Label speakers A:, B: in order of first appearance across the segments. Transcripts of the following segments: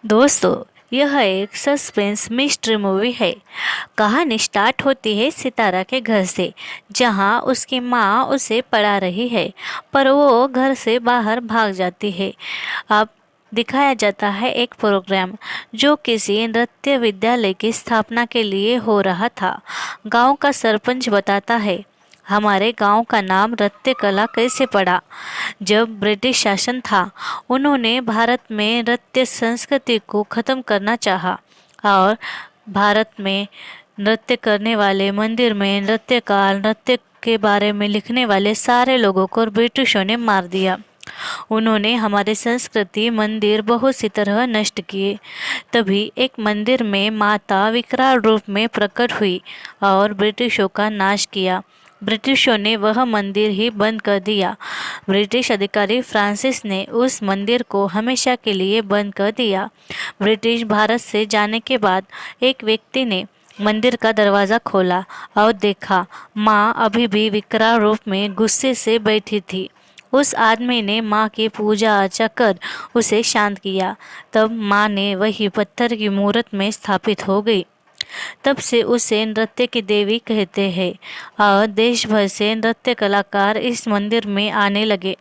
A: दोस्तों, यह एक सस्पेंस मिस्ट्री मूवी है। कहानी स्टार्ट होती है सितारा के घर से, जहां उसकी माँ उसे पढ़ा रही है, पर वो घर से बाहर भाग जाती है। अब दिखाया जाता है एक प्रोग्राम जो किसी नृत्य विद्यालय की स्थापना के लिए हो रहा था। गांव का सरपंच बताता है, हमारे गांव का नाम नृत्य कला कैसे पड़ा? जब ब्रिटिश शासन था, उन्होंने भारत में नृत्य संस्कृति को खत्म करना चाहा और भारत में नृत्य करने वाले, मंदिर में नृत्यकार, नृत्य के बारे में लिखने वाले सारे लोगों को ब्रिटिशों ने मार दिया। उन्होंने हमारे संस्कृति, मंदिर बहुत सी तरह नष्ट किए। तभी एक मंदिर में माता विकराल रूप में प्रकट हुई और ब्रिटिशों का नाश किया। ब्रिटिशों ने वह मंदिर ही बंद कर दिया। ब्रिटिश अधिकारी फ्रांसिस ने उस मंदिर को हमेशा के लिए बंद कर दिया। ब्रिटिश भारत से जाने के बाद एक व्यक्ति ने मंदिर का दरवाज़ा खोला और देखा, माँ अभी भी विकराल रूप में गुस्से से बैठी थी। उस आदमी ने माँ की पूजा अर्चा कर उसे शांत किया। तब माँ ने वही पत्थर की मूर्त में स्थापित हो गई। तब से उसे नृत्य की देवी कहते हैं और देश भर से नृत्य कलाकार इस मंदिर में आने लगे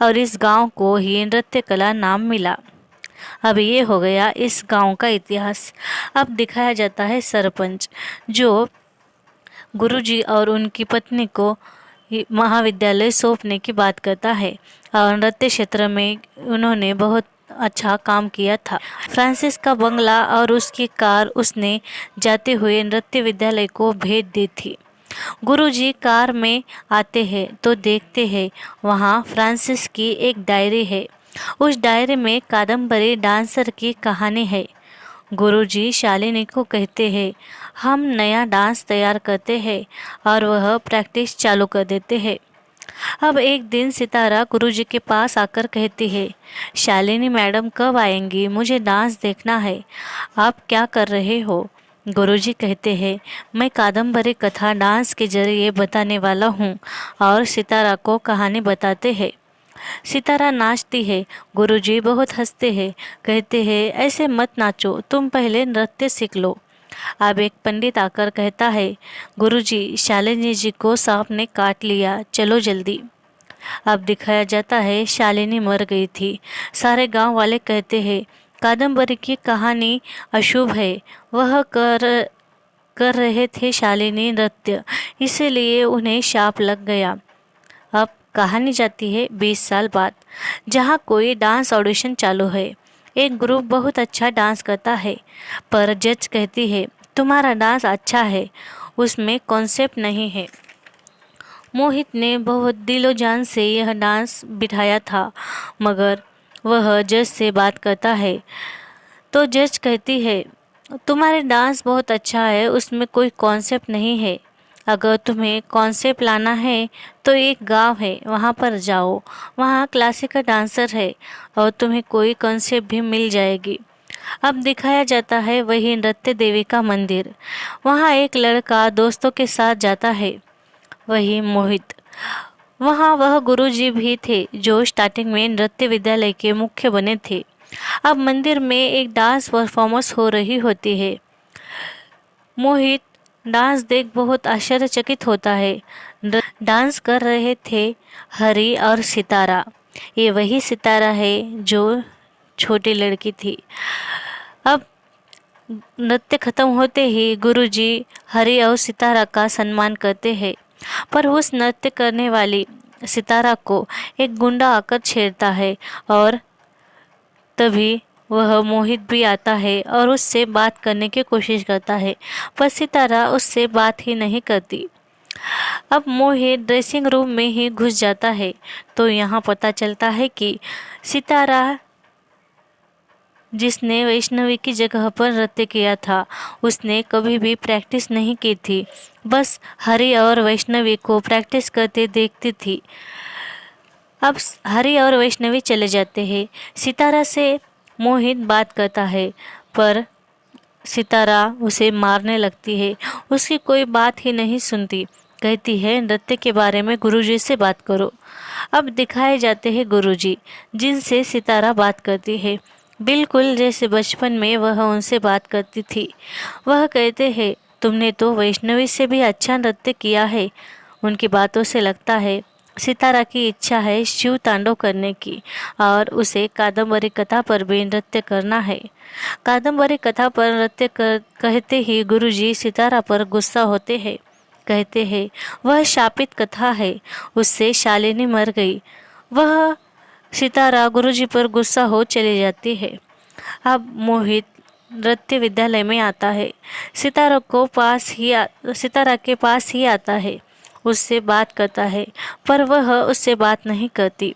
A: और इस गांव को ही नृत्य कला नाम मिला। अब ये हो गया इस गांव का इतिहास। अब दिखाया जाता है सरपंच, जो गुरुजी और उनकी पत्नी को महाविद्यालय सौंपने की बात करता है और नृत्य क्षेत्र में उन्होंने बहुत अच्छा काम किया था। फ्रांसिस का बंगला और उसकी कार उसने जाते हुए नृत्य विद्यालय को भेज दी थी। गुरुजी कार में आते हैं तो देखते हैं वहाँ फ्रांसिस की एक डायरी है। उस डायरी में कादम्बरी डांसर की कहानी है। गुरुजी शालिनी को कहते हैं, हम नया डांस तैयार करते हैं और वह प्रैक्टिस चालू कर देते हैं। अब एक दिन सितारा गुरुजी के पास आकर कहती है, शालिनी मैडम कब आएंगी? मुझे डांस देखना है। आप क्या कर रहे हो? गुरुजी कहते हैं, मैं कादम्बरी कथा डांस के जरिए बताने वाला हूँ। और सितारा को कहानी बताते हैं। सितारा नाचती है। गुरुजी बहुत हंसते हैं, कहते हैं, ऐसे मत नाचो, तुम पहले नृत्य सीख लो। अब एक पंडित आकर कहता है, गुरुजी, शालिनी जी को सांप ने काट लिया, चलो जल्दी। अब दिखाया जाता है शालिनी मर गई थी। सारे गांव वाले कहते हैं, कादम्बरी की कहानी अशुभ है। वह कर कर रहे थे शालिनी नृत्य, इसीलिए उन्हें शाप लग गया। अब कहानी जाती है 20 साल बाद, जहाँ कोई डांस ऑडिशन चालू है। एक ग्रुप बहुत अच्छा डांस करता है, पर जज कहती है, तुम्हारा डांस अच्छा है, उसमें कॉन्सेप्ट नहीं है। मोहित ने बहुत दिलो जान से यह डांस बिठाया था, मगर वह जज से बात करता है तो जज कहती है, तुम्हारे डांस बहुत अच्छा है, उसमें कोई कॉन्सेप्ट नहीं है। अगर तुम्हें कॉन्सेप्ट लाना है तो एक गांव है, वहाँ पर जाओ, वहाँ क्लासिकल डांसर है और तुम्हें कोई कॉन्सेप्ट भी मिल जाएगी। अब दिखाया जाता है वही नृत्य देवी का मंदिर। वहाँ एक लड़का दोस्तों के साथ जाता है, वही मोहित। वहाँ वह गुरुजी भी थे जो स्टार्टिंग में नृत्य विद्यालय के मुख्य बने थे। अब मंदिर में एक डांस परफॉर्मेंस हो रही होती है। मोहित डांस देख बहुत आश्चर्यचकित होता है। डांस कर रहे थे हरी और सितारा। ये वही सितारा है जो छोटी लड़की थी। अब नृत्य खत्म होते ही गुरुजी हरी और सितारा का सम्मान करते हैं, पर उस नृत्य करने वाली सितारा को एक गुंडा आकर छेड़ता है और तभी वह मोहित भी आता है और उससे बात करने की कोशिश करता है, पर सितारा उससे बात ही नहीं करती। अब मोहित ड्रेसिंग रूम में ही घुस जाता है तो यहाँ पता चलता है कि सितारा, जिसने वैष्णवी की जगह पर नृत्य किया था, उसने कभी भी प्रैक्टिस नहीं की थी, बस हरि और वैष्णवी को प्रैक्टिस करते देखती थी। अब हरि और वैष्णवी चले जाते हैं। सितारा से मोहित बात करता है, पर सितारा उसे मारने लगती है। उसकी कोई बात ही नहीं सुनती, कहती है नृत्य के बारे में गुरुजी से बात करो। अब दिखाए जाते हैं गुरुजी, जिनसे सितारा बात करती है। बिल्कुल जैसे बचपन में वह उनसे बात करती थी। वह कहते हैं, तुमने तो वैष्णवी से भी अच्छा नृत्य किया है। उनकी बातों से लगता है सितारा की इच्छा है शिव तांडव करने की और उसे कादम्बरी कथा पर भी नृत्य करना है। कादम्बरी कथा पर कहते ही गुरुजी सितारा पर गुस्सा होते हैं। कहते हैं वह शापित कथा है, उससे शालिनी मर गई। वह सितारा गुरुजी पर गुस्सा हो चली जाती है। अब मोहित नृत्य विद्यालय में आता है। सितारा के पास ही आता है, उससे बात करता है, पर वह उससे बात नहीं करती।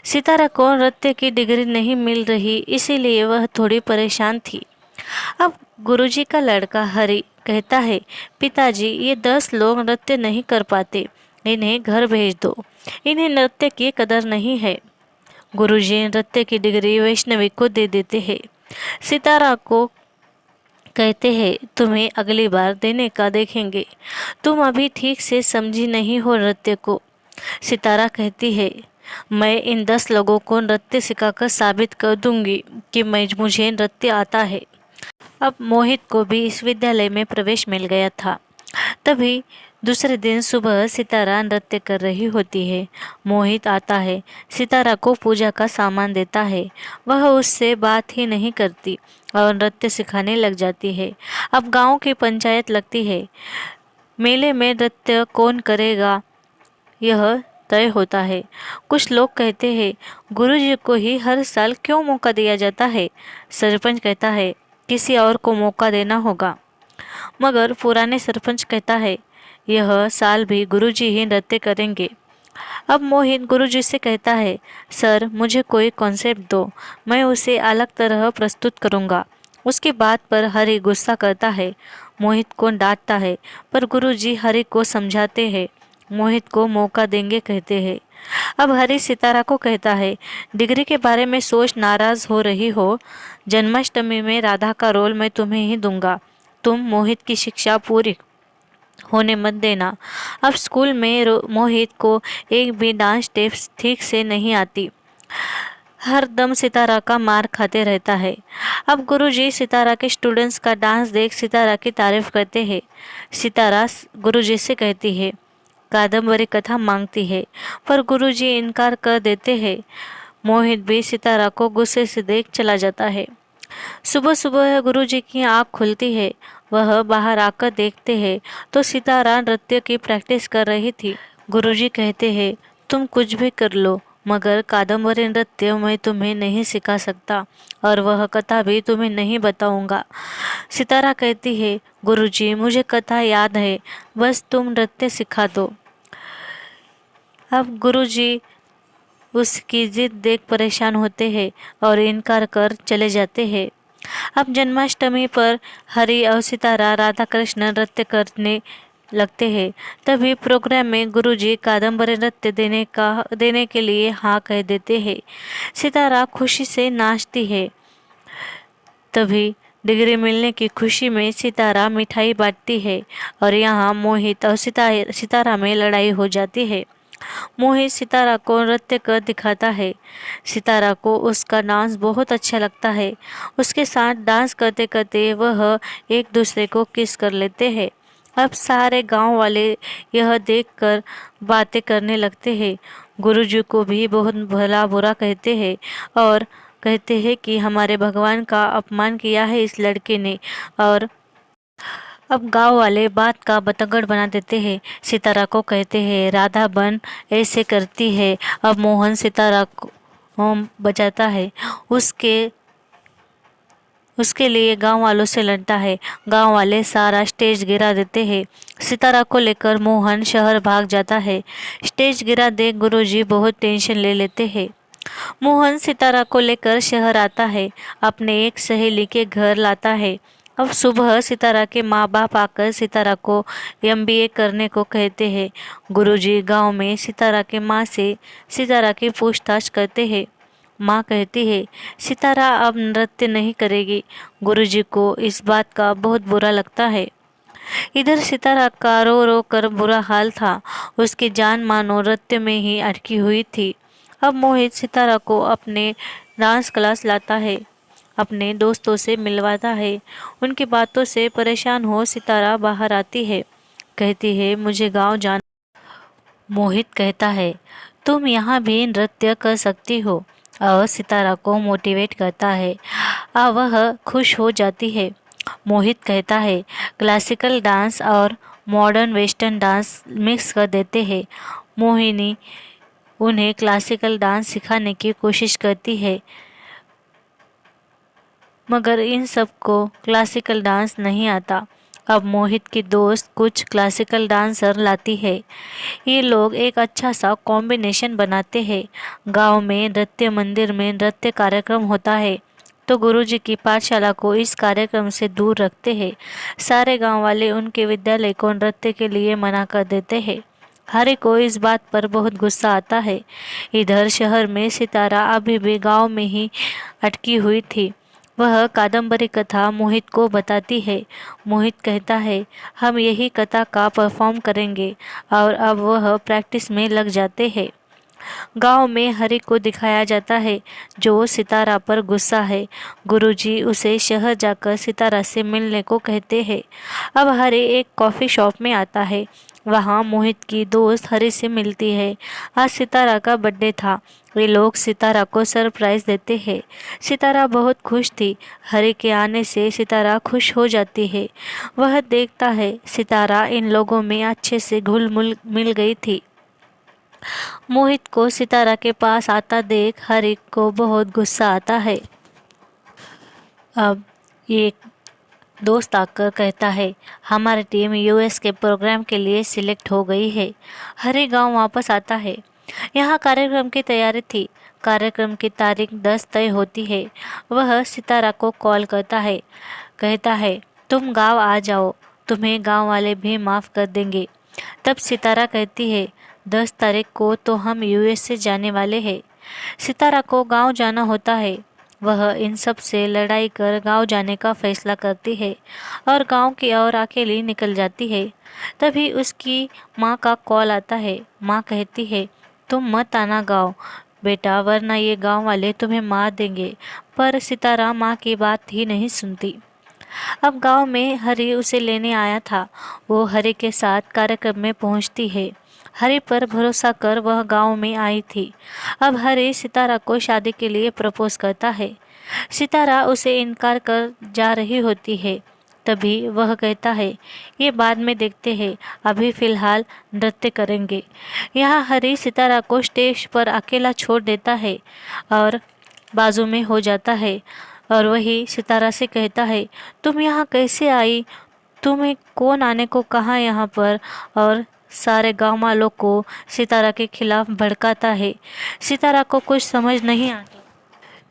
A: सितारा को नृत्य की डिग्री नहीं मिल रही, इसीलिए वह थोड़ी परेशान थी। अब गुरुजी का लड़का हरि कहता है, पिताजी ये 10 लोग नृत्य नहीं कर पाते, इन्हें घर भेज दो। इन्हें नृत्य की कदर नहीं है। गुरुजी नृत्य की डिग्री वैष्णवी को दे देते हैं। सितारा को कहते हैं, तुम्हें अगली बार देने का देखेंगे। तुम अभी ठीक से समझी नहीं हो नृत्य को। सितारा कहती है, मैं इन 10 लोगों को नृत्य सिखाकर साबित कर दूंगी कि मुझे नृत्य आता है। अब मोहित को भी इस विद्यालय में प्रवेश मिल गया था। तभी दूसरे दिन सुबह सितारा नृत्य कर रही होती है। मोहित आता है, सितारा को पूजा का सामान देता है। वह उससे बात ही नहीं करती और नृत्य सिखाने लग जाती है। अब गांव की पंचायत लगती है। मेले में नृत्य कौन करेगा यह तय होता है। कुछ लोग कहते हैं, गुरुजी को ही हर साल क्यों मौका दिया जाता है। सरपंच कहता है, किसी और को मौका देना होगा। मगर पुराने सरपंच कहता है, यह साल भी गुरुजी ही नृत्य करेंगे। अब मोहित गुरुजी से कहता है, सर मुझे कोई कॉन्सेप्ट दो, मैं उसे अलग तरह प्रस्तुत करूँगा। उसकी बात पर हरि गुस्सा करता है, मोहित को डांटता है, पर गुरुजी हरि को समझाते हैं, मोहित को मौका देंगे कहते हैं। अब हरि सितारा को कहता है, डिग्री के बारे में सोच नाराज हो रही हो, जन्माष्टमी में राधा का रोल मैं तुम्हें ही दूंगा। तुम मोहित की शिक्षा पूरी होने मत देना। अब स्कूल में मोहित को एक भी डांस स्टेप्स ठीक से नहीं आती। हर दम सितारा का मार खाते रहता है। अब गुरुजी सितारा के स्टूडेंट्स का डांस देख सितारा की तारीफ करते हैं। सितारा गुरुजी से कहती है, कादम्बरी कथा मांगती है, पर गुरुजी इनकार कर देते हैं। मोहित भी सितारा को गुस्से से देख चला जाता है। सुबह सुबह गुरुजी की आँख खुलती है। वह बाहर आकर देखते हैं तो सितारा नृत्य की प्रैक्टिस कर रही थी। गुरुजी कहते हैं, तुम कुछ भी कर लो, मगर कादम्बरी नृत्य मैं तुम्हें नहीं सिखा सकता और वह कथा भी तुम्हें नहीं बताऊंगा। सितारा कहती है, गुरुजी मुझे कथा याद है, बस तुम नृत्य सिखा दो। अब गुरुजी उसकी जिद देख परेशान होते हैं और इनकार कर चले जाते हैं। अब जन्माष्टमी पर हरि और सितारा राधा कृष्ण नृत्य करने लगते हैं। तभी प्रोग्राम में गुरुजी कादम्बरी नृत्य देने के लिए हाँ कह देते हैं। सितारा खुशी से नाचती है। तभी डिग्री मिलने की खुशी में सितारा मिठाई बांटती है और यहाँ मोहित और सितारा में लड़ाई हो जाती है। मोहित सितारा को नृत्य कर दिखाता है। सितारा को उसका डांस बहुत अच्छा लगता है। उसके साथ डांस करते करते वह एक दूसरे को किस कर लेते हैं। अब सारे गांव वाले यह देखकर बातें करने लगते हैं। गुरुजी को भी बहुत भला बुरा कहते हैं और कहते हैं कि हमारे भगवान का अपमान किया है इस लड़के ने। और अब गांव वाले बात का बतंगड़ बना देते हैं। सितारा को कहते हैं, राधा बन ऐसे करती है। अब मोहन सितारा को बचाता है। उसके लिए गांव वालों से लड़ता है। गांव वाले सारा स्टेज गिरा देते हैं। सितारा को लेकर मोहन शहर भाग जाता है। स्टेज गिरा देख गुरुजी बहुत टेंशन ले लेते हैं। मोहन सितारा को लेकर शहर आता है, अपने एक सहेली के घर लाता है। अब सुबह सितारा के माँ बाप आकर सितारा को MBA करने को कहते हैं। गुरुजी गांव में सितारा के माँ से सितारा की पूछताछ करते हैं। माँ कहती है, सितारा अब नृत्य नहीं करेगी। गुरुजी को इस बात का बहुत बुरा लगता है। इधर सितारा का रो रो कर बुरा हाल था। उसकी जान मानो नृत्य में ही अटकी हुई थी। अब मोहित सितारा को अपने डांस क्लास लाता है। अपने दोस्तों से मिलवाता है। उनकी बातों से परेशान हो सितारा बाहर आती है, कहती है मुझे गांव जाना। मोहित कहता है तुम यहाँ भी नृत्य कर सकती हो, और सितारा को मोटिवेट करता है। वह खुश हो जाती है। मोहित कहता है क्लासिकल डांस और मॉडर्न वेस्टर्न डांस मिक्स कर देते हैं। मोहिनी उन्हें क्लासिकल डांस सिखाने की कोशिश करती है, मगर इन सबको क्लासिकल डांस नहीं आता। अब मोहित की दोस्त कुछ क्लासिकल डांसर लाती है। ये लोग एक अच्छा सा कॉम्बिनेशन बनाते हैं। गांव में नृत्य मंदिर में नृत्य कार्यक्रम होता है, तो गुरुजी की पाठशाला को इस कार्यक्रम से दूर रखते हैं। सारे गांव वाले उनके विद्यालय को नृत्य के लिए मना कर देते हैं। हरि को इस बात पर बहुत गुस्सा आता है। इधर शहर में सितारा अभी भी गांव में ही अटकी हुई थी। वह कादम्बरी कथा मोहित को बताती है। मोहित कहता है हम यही कथा का परफॉर्म करेंगे, और अब वह प्रैक्टिस में लग जाते हैं। गांव में हरि को दिखाया जाता है, जो सितारा पर गुस्सा है। गुरुजी उसे शहर जाकर सितारा से मिलने को कहते हैं। अब हरि एक कॉफ़ी शॉप में आता है। वहाँ मोहित की दोस्त हरि से मिलती है। आज सितारा का बर्थडे था। वे लोग सितारा को सरप्राइज देते हैं। सितारा बहुत खुश थी। हरि के आने से सितारा खुश हो जाती है। वह देखता है सितारा इन लोगों में अच्छे से घुल मिल गई थी। मोहित को सितारा के पास आता देख हरि को बहुत गुस्सा आता है। अब एक दोस्त आकर कहता है हमारी टीम यूएस के प्रोग्राम के लिए सिलेक्ट हो गई है। हरि गांव वापस आता है। यहाँ कार्यक्रम की तैयारी थी। कार्यक्रम की तारीख 10 तय होती है। वह सितारा को कॉल करता है, कहता है तुम गांव आ जाओ, तुम्हें गांव वाले भी माफ़ कर देंगे। तब सितारा कहती है 10 तारीख को तो हम यूएस से जाने वाले हैं। सितारा को गांव जाना होता है। वह इन सब से लड़ाई कर गांव जाने का फैसला करती है और गांव की ओर अकेली निकल जाती है। तभी उसकी माँ का कॉल आता है। माँ कहती है तुम मत आना गांव बेटा, वरना ये गांव वाले तुम्हें मार देंगे। पर सितारा माँ की बात ही नहीं सुनती। अब गांव में हरि उसे लेने आया था। वो हरि के साथ कार्यक्रम में पहुंचती है। हरि पर भरोसा कर वह गांव में आई थी। अब हरि सितारा को शादी के लिए प्रपोज करता है। सितारा उसे इनकार कर जा रही होती है। तभी वह कहता है ये बाद में देखते हैं, अभी फ़िलहाल नृत्य करेंगे। यहाँ हरि सितारा को स्टेज पर अकेला छोड़ देता है और बाजू में हो जाता है, और वही सितारा से कहता है तुम यहाँ कैसे आई, तुम्हें कौन आने को कहा यहाँ पर। और सारे गांव वालों को सितारा के खिलाफ भड़काता है। सितारा को कुछ समझ नहीं आता।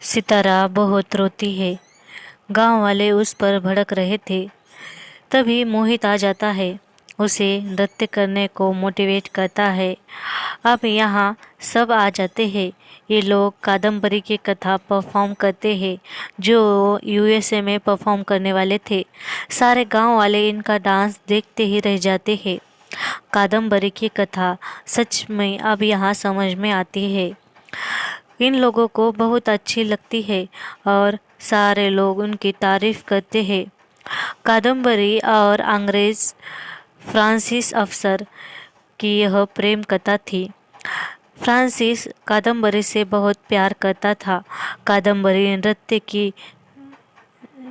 A: सितारा बहुत रोती है। गांव वाले उस पर भड़क रहे थे। तभी मोहित आ जाता है, उसे नृत्य करने को मोटिवेट करता है। अब यहाँ सब आ जाते हैं। ये लोग कादम्बरी की कथा परफॉर्म करते हैं, जो यूएसए में परफॉर्म करने वाले थे। सारे गांव वाले इनका डांस देखते ही रह जाते हैं। कादम्बरी की कथा सच में अब यहाँ समझ में आती है। इन लोगों को बहुत अच्छी लगती है और सारे लोग उनकी तारीफ करते हैं। कादम्बरी और अंग्रेज फ्रांसिस अफसर की यह प्रेम कथा थी। फ्रांसिस कादम्बरी से बहुत प्यार करता था। कादम्बरी नृत्य की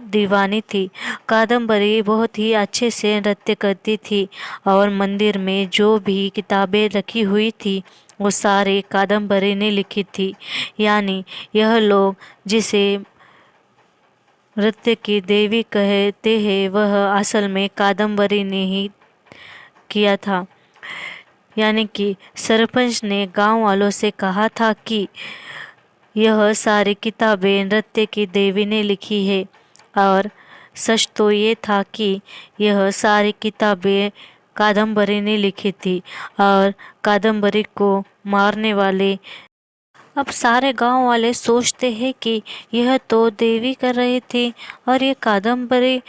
A: दीवानी थी। कादम्बरी बहुत ही अच्छे से नृत्य करती थी और मंदिर में जो भी किताबें रखी हुई थी वो सारे कादम्बरी ने लिखी थी। यानी यह लोग जिसे नृत्य की देवी कहते हैं वह असल में कादम्बरी ने ही किया था। यानी कि सरपंच ने गांव वालों से कहा था कि यह सारी किताबें नृत्य की देवी ने लिखी है, और सच तो ये था कि यह सारी किताबें कादम्बरी ने लिखी थी और कादम्बरी को मारने वाले। अब सारे गांव वाले सोचते हैं कि यह तो देवी कर रही थी और ये कादम्बरी।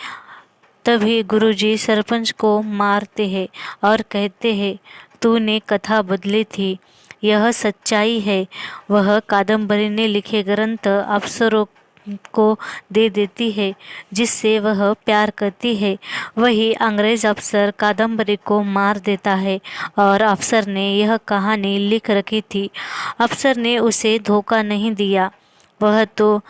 A: तभी गुरुजी सरपंच को मारते हैं और कहते हैं तूने कथा बदली थी, यह सच्चाई है। वह कादम्बरी ने लिखे ग्रंथ अफसरों को दे देती है जिससे वह प्यार करती है। वही अंग्रेज अफसर कादम्बरी को मार देता है और अफसर ने यह कहानी लिख रखी थी। अफसर ने उसे धोखा नहीं दिया, वह तो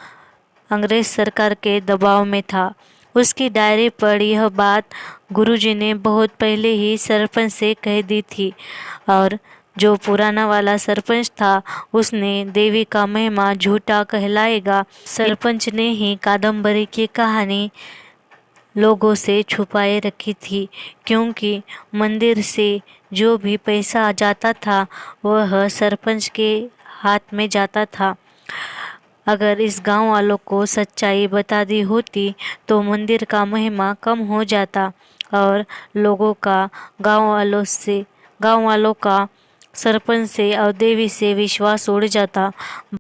A: अंग्रेज सरकार के दबाव में था। उसकी डायरी पर यह बात गुरुजी ने बहुत पहले ही सरपंच से कह दी थी और जो पुराना वाला सरपंच था उसने देवी का महिमा झूठा कहलाएगा। सरपंच ने ही कादम्बरी की कहानी लोगों से छुपाए रखी थी, क्योंकि मंदिर से जो भी पैसा जाता था वह सरपंच के हाथ में जाता था। अगर इस गांव वालों को सच्चाई बता दी होती तो मंदिर का महिमा कम हो जाता और लोगों का गांव वालों का सरपंच से और देवी से विश्वास उड़ जाता।